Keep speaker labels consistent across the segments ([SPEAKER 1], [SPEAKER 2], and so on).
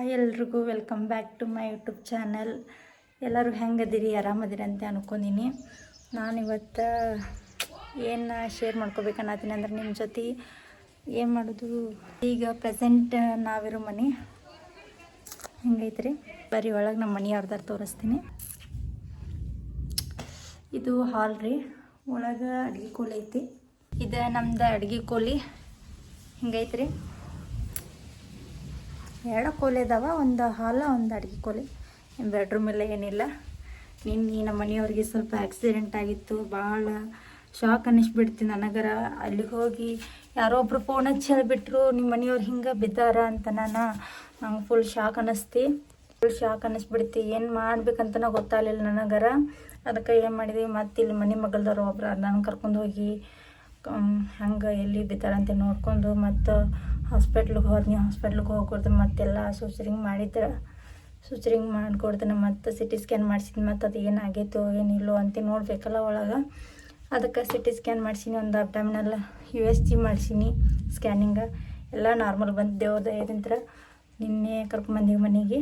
[SPEAKER 1] Hi ಎಲ್ರಿಗೂ welcome back to my YouTube channel. ಎಲ್ಲರೂ ಹೆಂಗದಿರಿ, ಆರಾಮದಿರಿ ಅಂತ ಅನ್ಕೊಂಡೀನಿ. ನಾನಿವತ್ತು ಏನು ಶೇರ್ ಮಾಡ್ಕೋಬೇಕನ್ನತ್ತೀನಿ ಅಂದ್ರೆ ನಿಮ್ಮ ಜೊತೆ ಏನು ಮಾಡೋದು. ಈಗ ಪ್ರೆಸೆಂಟ್ ನಾವಿರೋ ಮನೆ ಹೆಂಗೈತ್ರಿ, ಬರೀ ಒಳಗೆ ನಮ್ಮ ಮನೆಯವ್ರದಾರು ತೋರಿಸ್ತೀನಿ. ಇದು ಹಾಲ್ ರೀ, ಒಳಗೆ ಅಡುಗೆ ಕೋಲಿ ಐತಿ. ಇದು ನಮ್ದು ಅಡುಗೆ ಕೋಲಿ ಹಿಂಗೈತ್ರಿ. ಎರಡು ಕೋಲಿ ಇದಾವ, ಒಂದು ಹಾಲ ಒಂದು ಅಡುಗೆ ಕೋಲಿ. ಬೆಡ್ರೂಮ್ ಎಲ್ಲ ಏನಿಲ್ಲ. ನಿನ್ನೆ ನಮ್ಮ ಮನೆಯವ್ರಿಗೆ ಸ್ವಲ್ಪ ಆಕ್ಸಿಡೆಂಟ್ ಆಗಿತ್ತು, ಭಾಳ ಶಾಕ್ ಅನ್ನಿಸ್ಬಿಡ್ತು ನನಗರ. ಅಲ್ಲಿಗೆ ಹೋಗಿ ಯಾರೋ ಒಬ್ರು ಫೋನ್ ಹಚ್ಚಿ ಹೇಳಿಬಿಟ್ರು, ನಿಮ್ಮ ಮನೆಯವ್ರು ಹಿಂಗೆ ಬಿದ್ದಾರ ಅಂತ. ನಂಗೆ ಫುಲ್ ಶಾಕ್ ಅನ್ನಿಸ್ಬಿಡ್ತಿ. ಏನು ಮಾಡ್ಬೇಕಂತನೂ ಗೊತ್ತಾಗಲಿಲ್ಲ ನನಗರ. ಅದಕ್ಕೆ ಏನು ಮಾಡಿದ್ವಿ, ಮತ್ತೆ ಇಲ್ಲಿ ಮನೆ ಮಗಲ್ದವ್ರು ಒಬ್ರು ನಾನು ಕರ್ಕೊಂಡು ಹೋಗಿ ಹಂಗೆ ಎಲ್ಲಿ ಬಿದ್ದಾರಂತೆ ನೋಡ್ಕೊಂಡು ಮತ್ತು ಹಾಸ್ಪಿಟ್ಲಿಗೆ ಹೋಗ್ಕೊಡ್ದು ಮತ್ತೆಲ್ಲ ಸೂಚರಿಂಗ್ ಮಾಡಿಕೊಡ್ತಾನೆ. ಮತ್ತು CT ಸ್ಕ್ಯಾನ್ ಮಾಡಿಸಿದ್ವಿ. ಮತ್ತು ಅದು ಏನಾಗೈತೋ ಏನಿಲ್ಲೋ ಅಂತ ನೋಡಬೇಕಲ್ಲ ಒಳಗೆ. ಅದಕ್ಕೆ CT ಸ್ಕ್ಯಾನ್ ಮಾಡಿಸೀನಿ, ಒಂದು ಅಬ್ಡಮಿನಲ್ USG ಮಾಡಿಸೀನಿ. ಸ್ಕ್ಯಾನಿಂಗ ಎಲ್ಲ ನಾರ್ಮಲ್ ಬಂದು ದೇವ್ರ ದಯದಿಂದ ನಿನ್ನೆ ಕರ್ಕೊಂಬಂದೀವಿ ಮನೆಗೆ.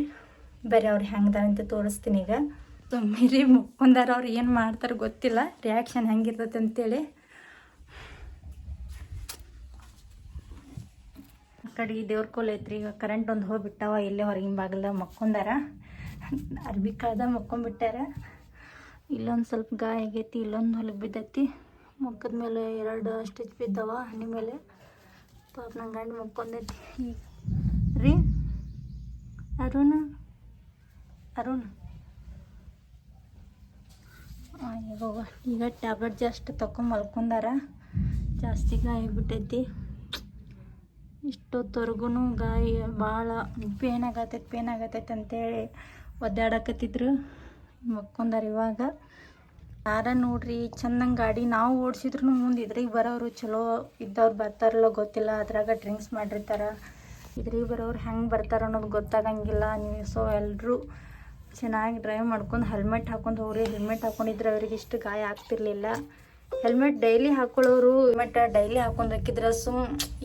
[SPEAKER 1] ಬೇರೆ ಅವ್ರು ಹೆಂಗದಾರಂತ ತೋರಿಸ್ತೀನಿ. ಈಗ ಸುಮ್ಮನೆ ಮುಕ್ಕೊಂಡಾರ, ಅವ್ರು ಏನು ಮಾಡ್ತಾರೆ ಗೊತ್ತಿಲ್ಲ, ರಿಯಾಕ್ಷನ್ ಹೆಂಗಿರ್ತೈತೆ ಅಂತೇಳಿ. ಕಡೆ ದೇವ್ರ ಕೋಲ್ ಐತ್ರಿ. ಈಗ ಕರೆಂಟ್ ಒಂದು ಹೋಗ್ಬಿಟ್ಟಾವ, ಇಲ್ಲೇ ಹೊರಗಿನ ಬಾಗಿಲ್ದಾಗ ಮಕ್ಕೊಂಡಾರ, ಅರ್ಬಿ ಕಳ್ದಾಗ ಮಕ್ಕೊಂಡ್ಬಿಟ್ಟಾರ. ಇಲ್ಲೊಂದು ಸ್ವಲ್ಪ ಗಾಯ ಆಗೈತಿ, ಇಲ್ಲೊಂದು ಹೊಲಕ್ಕೆ ಬಿದ್ದೈತಿ. ಮುಖದ ಮೇಲೆ 2 ಸ್ಟಿಚ್ ಬಿದ್ದಾವ, ಹಣ್ಣಿ ಮೇಲೆ. ಪಾಪ ನಂಗೆ ಗಂಡು ಮಕ್ಕೊಂಡೈತಿ ಈಗ ರೀ. ಅರುಣ್ ಈಗ ಟ್ಯಾಬ್ಲೆಟ್ ಜಸ್ಟ್ ತಗೊಂಡು ಮಲ್ಕೊಂಡಾರ. ಜಾಸ್ತಿ ಗಾಯ ಬಿಟ್ಟೈತಿ. ಇಷ್ಟೊತ್ತವರೆಗೂ ಗಾಯ ಭಾಳ ಪೇನ್ ಆಗತೈತೆ ಅಂತೇಳಿ ಒದ್ದಾಡಕತ್ತಿದ್ರು. ಮಕ್ಕೊಂಡಾರ ಇವಾಗ. ಯಾರ ನೋಡ್ರಿ ಚಂದಂಗೆ ಗಾಡಿ ನಾವು ಓಡಿಸಿದ್ರು ಮುಂದೆ ಇದ್ರಿಗೆ ಬರೋರು ಚಲೋ ಇದ್ದವ್ರು ಬರ್ತಾರಲ್ಲ ಗೊತ್ತಿಲ್ಲ. ಅದ್ರಾಗ ಡ್ರಿಂಕ್ಸ್ ಮಾಡಿರ್ತಾರೆ. ಇದ್ರಿಗೆ ಬರೋರು ಹೆಂಗೆ ಬರ್ತಾರೆ ಅನ್ನೋದು ಗೊತ್ತಾಗಂಗಿಲ್ಲ. ನೀವು ಸೊ ಎಲ್ಲರೂ ಚೆನ್ನಾಗಿ ಡ್ರೈವ್ ಮಾಡ್ಕೊಂಡು ಹೆಲ್ಮೆಟ್ ಹಾಕೊಂಡು ಹೋಗ್ರಿ. ಹೆಲ್ಮೆಟ್ ಹಾಕ್ಕೊಂಡಿದ್ರೆ ಅವ್ರಿಗೆ ಇಷ್ಟು ಗಾಯ ಆಗ್ತಿರ್ಲಿಲ್ಲ. ಹೆಲ್ಮೆಟ್ ಡೈಲಿ ಹಾಕೊಳ್ಳೋರು ಡೈಲಿ ಹಾಕೊಂಡು ಹಾಕಿದ್ರೆ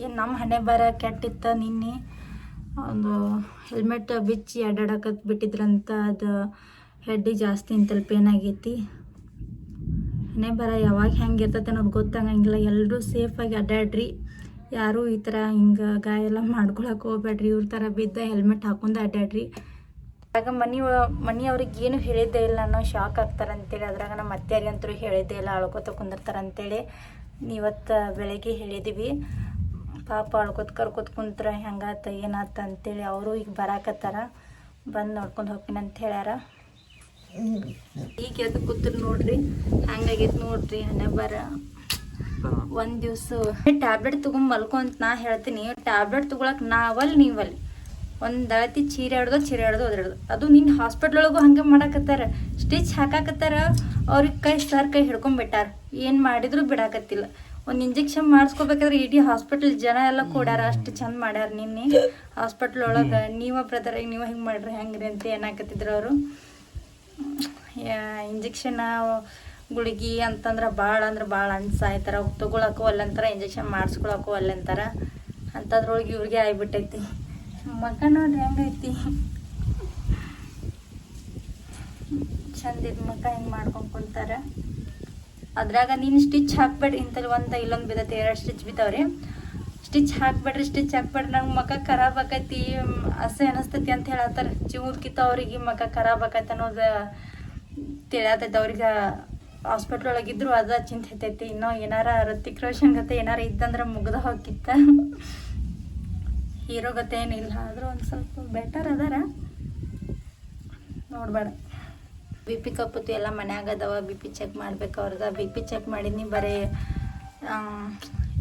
[SPEAKER 1] ಏನು ನಮ್ಮ ಹಣೆ ಬರ ಕೆಟ್ಟಿತ್ತ. ನಿನ್ನೆ ಒಂದು ಹೆಲ್ಮೆಟ್ ಬಿಚ್ಚಿ ಅಡ್ಡಾಡಕತ್ ಬಿಟ್ಟಿದ್ರಂತ, ಅದು ಹೆಡ್ಡಿಗೆ ಜಾಸ್ತಿ ಇಂತಲ್ಲಿ ಪೇನ್ ಆಗೈತಿ. ಹಣೆ ಬರ ಯಾವಾಗ ಹೆಂಗಿರ್ತೈತೆ ಅನ್ನೋದು ಗೊತ್ತಾಗಂಗಿಲ್ಲ. ಎಲ್ಲರೂ ಸೇಫಾಗಿ ಅಡ್ಡಾಡ್ರಿ. ಯಾರೂ ಈ ಥರ ಹಿಂಗೆ ಗಾಯ ಎಲ್ಲ ಮಾಡ್ಕೊಳಕ್ಕೆ ಹೋಗ್ಬೇಡ್ರಿ. ಇವ್ರ ಥರ ಬಿದ್ದ ಹೆಲ್ಮೆಟ್ ಹಾಕೊಂಡು ಅಡ್ಡಾಡ್ರಿ. ಆಗ ಮನೆಯವ್ರಿಗೆ ಏನು ಹೇಳಿದ್ದೇ ಇಲ್ಲ, ಅನ್ನೋ ಶಾಕ್ ಆಗ್ತಾರಂತೇಳಿ. ಅದ್ರಾಗ ನಮ್ಮ ಅತ್ತೆಯರಿಗಂತೂ ಹೇಳಿದ್ದೇ ಇಲ್ಲ, ಅಳ್ಕೊತ ಕುಂದಿರ್ತಾರಂತೇಳಿ ಇವತ್ತು ಬೆಳಗ್ಗೆ ಹೇಳಿದ್ದೀವಿ. ಪಾಪ ಕರ್ಕೋತ ಕುಂತ್ರ ಹೆಂಗಾತ ಏನಾತ ಅಂತೇಳಿ. ಅವರು ಈಗ ಬರಾಕತ್ತಾರ, ಬಂದು ನೋಡ್ಕೊಂಡು ಹೋಗ್ತೀನಿ ಅಂತ ಹೇಳ್ಯಾರ. ಈಗ ಎದ್ದು ಕೂತ್ರು ನೋಡ್ರಿ, ಹಂಗಾಗೈತೆ ನೋಡ್ರಿ ಹಣೆ ಬರ. ಒಂದು ದಿವಸ ಟ್ಯಾಬ್ಲೆಟ್ ತೊಗೊಂಡು ಮಲ್ಕೊ ಅಂತ ನಾ ಹೇಳ್ತೀನಿ. ಟ್ಯಾಬ್ಲೆಟ್ ತೊಗೊಳಕ್ಕೆ ನೀವಲ್ಲಿ ಒಂದು ಅಳತಿ ಚೀರೆ ಹಿಡ್ದು ಒದ್ರಾಡ್ದು. ಅದು ನಿನ್ನ ಹಾಸ್ಪಿಟ್ಲೊಳಗೂ ಹಂಗೆ ಮಾಡಾಕತ್ತಾರ. ಸ್ಟಿಚ್ ಹಾಕಾಕತ್ತಾರ, ಅವ್ರಿಗೆ ಸರ್ ಕೈ ಹಿಡ್ಕೊಂಡ್ಬಿಟ್ಟಾರ. ಏನು ಮಾಡಿದ್ರು ಬಿಡಾಕತ್ತಿಲ್ಲ. ಒಂದು ಇಂಜೆಕ್ಷನ್ ಮಾಡಿಸ್ಕೋಬೇಕಾದ್ರೆ ಇಡೀ ಹಾಸ್ಪಿಟಲ್ ಜನ ಎಲ್ಲ ಕೂಡ್ಯಾರ, ಅಷ್ಟು ಚಂದ ಮಾಡ್ಯಾರ. ನಿನ್ನೆ ಹಾಸ್ಪಿಟ್ಲ್ ಒಳಗೆ ನೀವು ಬ್ರದರ್ ನೀವು ಹಿಂಗೆ ಮಾಡ್ರಿ ಹೆಂಗ್ರಿ ಅಂತ ಏನಾಕತ್ತಿದ್ರು ಅವರು. ಇಂಜೆಕ್ಷನ್ ಗುಳಿಗೆ ಅಂತಂದ್ರೆ ಭಾಳ ಅನ್ಸಾಯ್ತಾರ. ತೊಗೊಳಕ್ಕೂ ಅಲ್ಲಂತಾರ, ಇಂಜೆಕ್ಷನ್ ಮಾಡಿಸ್ಕೊಳಕ್ಕೂ ಅಲ್ಲಂತಾರ. ಅಂಥದ್ರೊಳಗೆ ಇವ್ರಿಗೆ ಆಗಿಬಿಟ್ಟೈತಿ. ಮಗ ನೋಡ್ರಿ ಹೆಂಗೈತಿ, ಚಂದಿದ ಮಗ ಹಿಂಗೆ ಮಾಡ್ಕೊಂಡು ಕುಂತಾರ. ಅದ್ರಾಗ ನೀನು ಸ್ಟಿಚ್ ಹಾಕ್ಬೇಡ್ರಿ. ಇಂಥಲ್ಲಿ ಇಲ್ಲೊಂದು ಬಿದ್ದೈತಿ, 2 ಸ್ಟಿಚ್ ಬಿದ್ದಾವ್ರಿ. ಸ್ಟಿಚ್ ಹಾಕ್ಬೇಡ್ರಿ ನಂಗೆ ಮಗ ಖರಾಬ್ ಆಕೈತಿ, ಅಸಹ್ಯ ಅನಿಸ್ತೈತಿ ಅಂತ ಹೇಳತ್ತಾರ. ಚಿವುದ್ಕಿತ್ತ ಅವ್ರಿಗೆ ಮಗ ಖರಾಬ್ ಆಕೈತಿ ಅನ್ನೋದು ತಿಳಿಯತೈತಿ. ಅವ್ರಿಗೆ ಹಾಸ್ಪಿಟ್ಲ್ ಒಳಗಿದ್ರು ಅದ ಚಿಂತೆ ಹತ್ತೈತಿ. ಇನ್ನೂ ಏನಾರ ಋತಿಕ್ ರೋಷನ್ ಗತೆ ಏನಾರ ಇದ್ದಂದ್ರೆ ಮುಗ್ದ ಹೋಗಿತ್ತ. ಹೀರೋ ಗತೆ ಏನಿಲ್ಲ, ಆದರೂ ಒಂದು ಸ್ವಲ್ಪ ಬೆಟರ್ ಅದಾರ. ನೋಡ್ಬೇಡ. BP ಕಪ್ಪತ್ತು ಎಲ್ಲ ಮನ್ಯಾಗ ಅದಾವ. BP ಚೆಕ್ ಮಾಡ್ಬೇಕು ಅವ್ರದ್ದು. BP ಚೆಕ್ ಮಾಡಿದ್ನಿ. ಬರೀ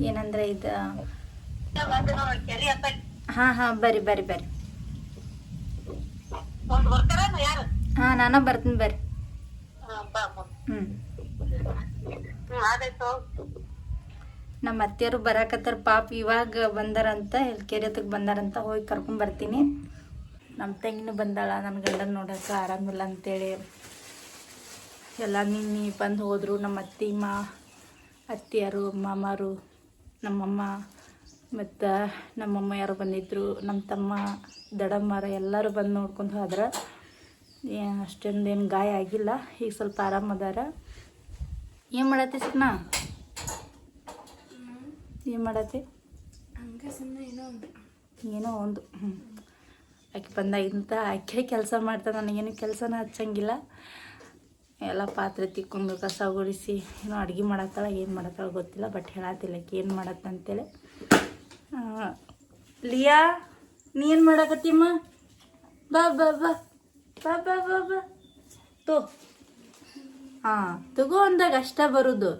[SPEAKER 1] ಏನಂದ್ರೆ ಇದು ಹಾಂ ಬರ್ರಿ. ಹಾಂ ನಾನು ಬರ್ತೀನಿ ಬರ್ರಿ. ನಮ್ಮ ಅತ್ತೆಯರು ಬರಾಕತ್ತಾರ. ಪಾಪ ಇವಾಗ ಬಂದಾರಂತ, ಕೆರೆತಕ್ಕೆ ಬಂದಾರಂತ. ಹೋಗಿ ಕರ್ಕೊಂಬರ್ತೀನಿ. ನಮ್ಮ ತಂಗಿನೂ ಬಂದಾಳ ನನ್ನ ಗಂಡನ ನೋಡೋಕೆ, ಆರಾಮಿಲ್ಲ ಅಂತೇಳಿ. ಎಲ್ಲ ನಿನ್ನೆ ಬಂದು ಹೋದರು. ನಮ್ಮ ಅತ್ತಿಯರು ಮಾಮಾರು, ನಮ್ಮಮ್ಮ ಮತ್ತು ನಮ್ಮಮ್ಮ ಯಾರು ಬಂದಿದ್ದರು, ನಮ್ಮ ತಮ್ಮ ದಡಮ್ಮರ ಎಲ್ಲರೂ ಬಂದು ನೋಡ್ಕೊಂಡು ಹೋದ್ರೆ. ಅಷ್ಟೊಂದೇನು ಗಾಯ ಆಗಿಲ್ಲ, ಈಗ ಸ್ವಲ್ಪ ಆರಾಮದಾರ. ಏನು ಮಾಡತ್ತಿ ಸುಮ್ನ? ಏನು ಮಾಡತ್ತಿ?
[SPEAKER 2] ಹಂಗೆ ಸುಮ್ಮನೆ
[SPEAKER 1] ಏನೋ ಒಂದು ಆಕೆ ಬಂದಾಗಿಂತ ಆಕೆ ಕೆಲಸ ಮಾಡ್ತಾನೆ, ನನಗೇನು ಕೆಲಸನ ಹಚ್ಚಂಗಿಲ್ಲ. ಎಲ್ಲ ಪಾತ್ರೆ ತಿಕ್ಕೊಂಡು ಕಸ ಗುಡಿಸಿ ಏನೋ ಅಡುಗೆ ಮಾಡತ್ತಾಳ, ಏನು ಮಾಡತ್ತಾಳ ಗೊತ್ತಿಲ್ಲ. ಬಟ್ ಹೇಳತ್ತಿಲ್ಲ ಆಕೆ ಏನು ಮಾಡತ್ತಂತೇಳಿ. ಲಿಯಾ, ನೀ ಏನು ಮಾಡಕತ್ತಿಮ್ಮ? ಬಾ ಬಾ ಬಾ ಬಾ ಬಾ ಬಾ ಬಾ ತೋ. ಹಾಂ, ತಗೋ ಅಂದಾಗ ಅಷ್ಟ ಬರೋದು.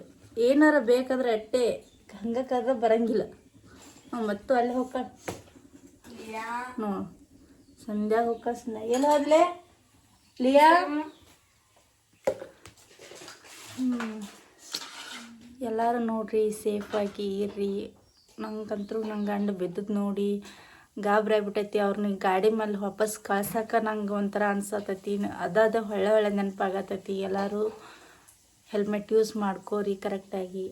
[SPEAKER 1] ಏನಾರ ಬೇಕಾದ್ರೆ ಅಟ್ಟೆ, ಹಂಗಕ್ಕಾದ್ರೆ ಬರಂಗಿಲ್ಲ. ಮತ್ತು ಅಲ್ಲಿ ಹೋಗ ನೋ ಸಂಧ್ಯಾಗ ಹೋಗ. ಎಲ್ಲ ಹೋದ್ಲೆ ಲಿಯಾ? ಎಲ್ಲರೂ ನೋಡ್ರಿ, ಸೇಫಾಗಿ ಇರ್ರಿ. ನಂಗಂತೂ ನಂಗೆ ಗಂಡು ಬಿದ್ದದ್ದು ನೋಡಿ ಗಾಬರಿ ಆಗ್ಬಿಟ್ಟೈತಿ. ಅವ್ರನ್ನ ಗಾಡಿ ಮೇಲೆ ವಾಪಸ್ ಕಳ್ಸಕ್ಕೆ ನಂಗೆ ಒಂಥರ ಅನ್ಸತೈತಿ. ಅದಾದ ಒಳ್ಳೆ ನೆನಪಾಗತೈತಿ. ಎಲ್ಲರೂ ಹೆಲ್ಮೆಟ್ ಯೂಸ್ ಮಾಡ್ಕೋರಿ, ಕರೆಕ್ಟಾಗಿ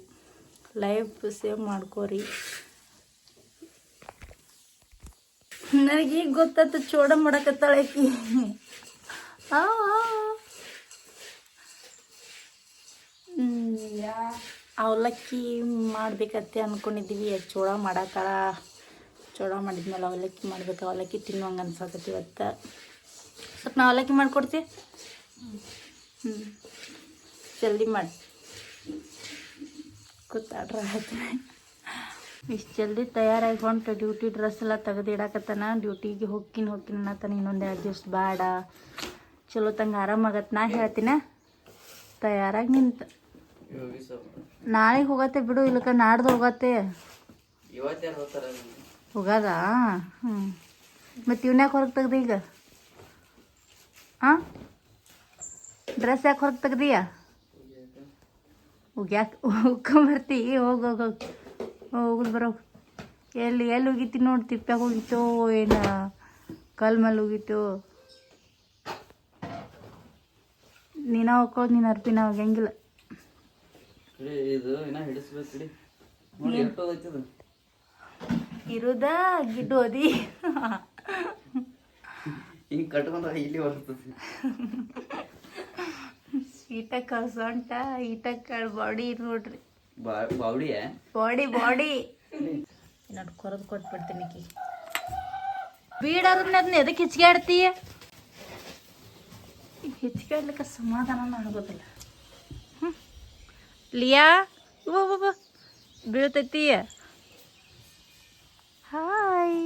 [SPEAKER 1] ಲೈಫ್ ಸೇವ್ ಮಾಡ್ಕೋರಿ. ನನಗೀಗ ಗೊತ್ತಾಯ್ತು ಚೋಡ ಮಾಡಕತ್ತಾಳಕಿ. ಅವಲಕ್ಕಿ ಮಾಡ್ಬೇಕತ್ತೆ ಅಂದ್ಕೊಂಡಿದ್ದೀವಿ. ಚೋಳ ಮಾಡತ್ತಾಳ. ಚೋಳ ಮಾಡಿದ್ಮೇಲೆ ಅವಲಕ್ಕಿ ಮಾಡ್ಬೇಕು. ಅವಲಕ್ಕಿ ತಿನ್ನುವಂಗೆ ಅನ್ಸತ್ತೈತಿ ಇವತ್ತು. ಸ್ವಲ್ಪ ನಾವು ಅವಲಕ್ಕಿ ಮಾಡಿಕೊಡ್ತೀವಿ. ಜಲ್ದಿ ಮಾಡಿ ಕೂತಾಡ್ರ ಆಯ್ತು. ಇಷ್ಟು ಜಲ್ದಿ ತಯಾರಾಗಿ ಹೊಂಟು ಡ್ಯೂಟಿ ಡ್ರೆಸ್ ಎಲ್ಲ ತೆಗೆದಿಡಾಕತ್ತಾನ. ಡ್ಯೂಟಿಗೆ ಹೋಗ್ತೀನಿ ಅನ್ನತ್ತಾನ. ಇನ್ನೊಂದು 2 ದಿವ್ಸ ಬೇಡ, ಚಲೋ ತಂಗೆ ಆರಾಮಾಗತ್ತೆ. ನಾ ಹೇಳ್ತೀನ ತಯಾರಾಗಿ ನಿಂತು. ನಾಳೆಗೆ ಹೋಗತ್ತೆ ಬಿಡು, ಇಲ್ಲಕ ನಾಡ್ದು ಹೋಗತ್ತೆ. ಹೋಗದ? ಹ್ಞೂ. ಮತ್ತು ಇವ್ನ್ಯಾಕೆ ಹೊರಗೆ ತೆಗ್ದು ಈಗ? ಹಾಂ, ಡ್ರೆಸ್ ಯಾಕೆ ಹೊರಗೆ ತೆಗ್ದೀಯ? ಹೋಗ್ಯಾಕೆ ಹೋಗ್ಕೊಂಬರ್ತಿ? ಹೋಗಿ ಹೋಗುದು ಬರೋ. ಎಲ್ಲಿ ಹೋಗಿತಿ ನೋಡಿ, ತಿಪ್ಪ್ಯಾಗ ಹೋಗಿತ್ತು ಏನು ಕಲ್ ಮೇಲೆ ಹೋಗಿತ್ತು? ನೀನ ಹೋಗ್ಕೋದು, ನೀನು ಅರ್ಪಿನ ಹೋಗಂಗಿಲ್ಲ. ಇರುದ ಗಿಡ್ಡು ಓದಿ
[SPEAKER 3] ಹಿಂಗೆ ಕಟ್ಕೊಂಡ್ರೆ ಇಲ್ಲಿ ಬರ್ತದೆ.
[SPEAKER 1] ಈಟಕ್ಕ ಸೊಂಟ, ಈಟಕ್ಕ ಬಾಡಿ ನೋಡ್ರಿ.
[SPEAKER 3] ಬಾಡಿ
[SPEAKER 1] ನೋಡಿ ಕೊರದು ಕೊಟ್ಬಿಡ್ತೀನಿ ಕಿ. ಬೀಡಾರನ್ನ ಅದನ್ನ ಎದಕ್ಕೆ ಹೆಚ್ಚಿಗಾಡ್ತೀಯ? ಹೆಚ್ಚಿಗಾಡ್ಲಿಕ್ಕೆ ಸಮಾಧಾನ ಆಗೋದಿಲ್ಲ. ಲಿಯಾ ಬಾಬಾ ಬೀಳ್ತೈತಿ. ಹಾಯ್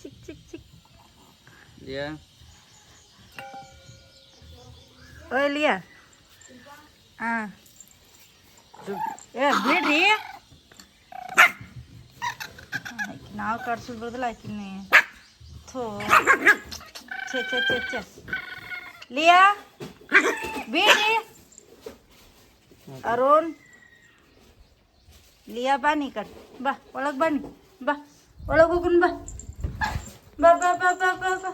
[SPEAKER 1] ಚಿಕ್ಕ ಓಯ್ ಲಿಯಾ. ಹಾಂ ಬಿಡ್ರಿ, ನಾವು ಕಡ್ಸೋದು ಬರೋದಿಲ್ಲ ಆಕಿನಿ. ಥೋ ಛೆ ಲಿಯಾ ಬಿಡ್ರಿ. ಅರುಣ್, ಲಿಯಾ ಬನ್ನಿ ಕಟ್ ಬಾ, ಒಳಗೆ ಬನ್ನಿ ಬಾ, ಒಳಗೆ ಹೋಗುನ್ ಬಾ ಬಾ ಬಾ ಬಾ ಬಾ ಬಾ ಬಾ.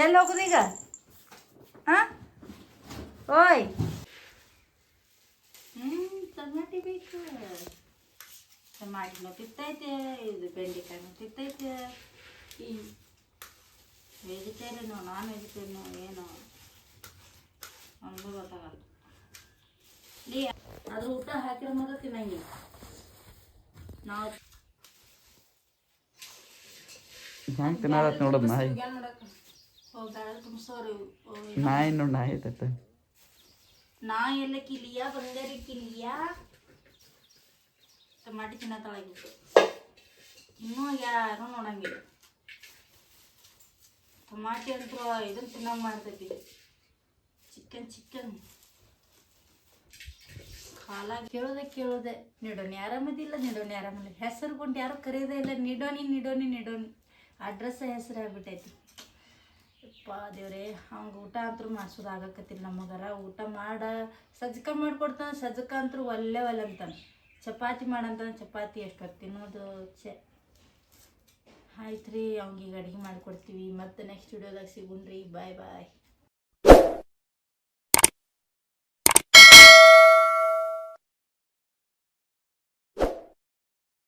[SPEAKER 1] ಎಲ್ಲಿ ಹೋಗುದು ಈಗ? ಹಾಂ ಓಯ್, ಟಮಾಟಿ ಬೇಕು. ಟಮಾಟಿನೂ ತಿತ್ತೈತೆ, ಇದು ಬೆಂಡೆಕಾಯಿನೂ ತಿತ್ತೈತೆ. ಈ ವೆಜಿಟೇರಿಯನು ನಾನ್ ವೆಜಿಟೇರಿಯನು ಏನು ನನಗೂ ಗೊತ್ತಾಗಲ್ಲ. ಅದ್ರ ಊಟ ಹಾಕಿರೋ ಮಾತ್ರ ತಿನ್ನಂಗಿಲ್ಲ ನಾವು.
[SPEAKER 3] ಹೆಂಗೆ ತಿನ್ನೋದು ನೋಡೋದು ನಾಯಿ. ನಾಯಿ ನೋಡಿ ನಾಯಿ ಐತೈತೆ.
[SPEAKER 1] ನಾಯಿ ಎಲ್ಲ ಕಿಲಿಯಾ ಬಂದರೆ ಕಿಲಿಯಾ ಟಮಾಟಿ ತಿನ್ನತ್ತಳಾಗಿತ್ತು. ಇನ್ನೂ ಯಾರು ನೋಡಂಗಿಲ್ಲ. ಟಮಾಟಿ ಅಂತೂ ಇದನ್ನು ತಿನ್ನಂಗೆ ಮಾಡ್ತೈತಿ. ಚಿಕನ್ ಕಾಲ ಕೇಳೋದೆ ನಿಡೋನಿ ಆರಾಮದಿಲ್ಲ, ನಿಡೋನಿ ಆರಾಮಿಲ್ಲ. ಹೆಸರು ಕೊಂಡು ಯಾರು ಕರೆಯೋದೇ ಇಲ್ಲ. ನಿಡೋನಿ ಅಡ್ರೆಸ್ ಹೆಸರು ಆಗ್ಬಿಟ್ಟೈತಿ. ಯಪ್ಪ ದೇವ್ರೆ, ಹಂಗೆ ಊಟ ಅಂತೂ ಮಾಡಿಸೋದಾಗಕತ್ತಿಲ್ಲ ನಮಗರ. ಊಟ ಸಜ್ಜಕ ಮಾಡಿಕೊಡ್ತಾನೆ, ಸಜ್ಜಕ ಅಂತೂ ಒಲ್ಲೆ ಅಂತಾನೆ. ಚಪಾತಿ ಮಾಡಂತಾನೆ, ಚಪಾತಿ ಎಷ್ಟೊತ್ತು ತಿನ್ನೋದು. ಆಯ್ತು ರೀ, ಅವ್ನಿಗೆ ಅಡುಗೆ ಮಾಡಿಕೊಡ್ತೀವಿ. ಮತ್ತೆ ನೆಕ್ಸ್ಟ್ ವಿಡಿಯೋದಾಗ ಸಿಗುಣ್ರಿ. ಬಾಯ್.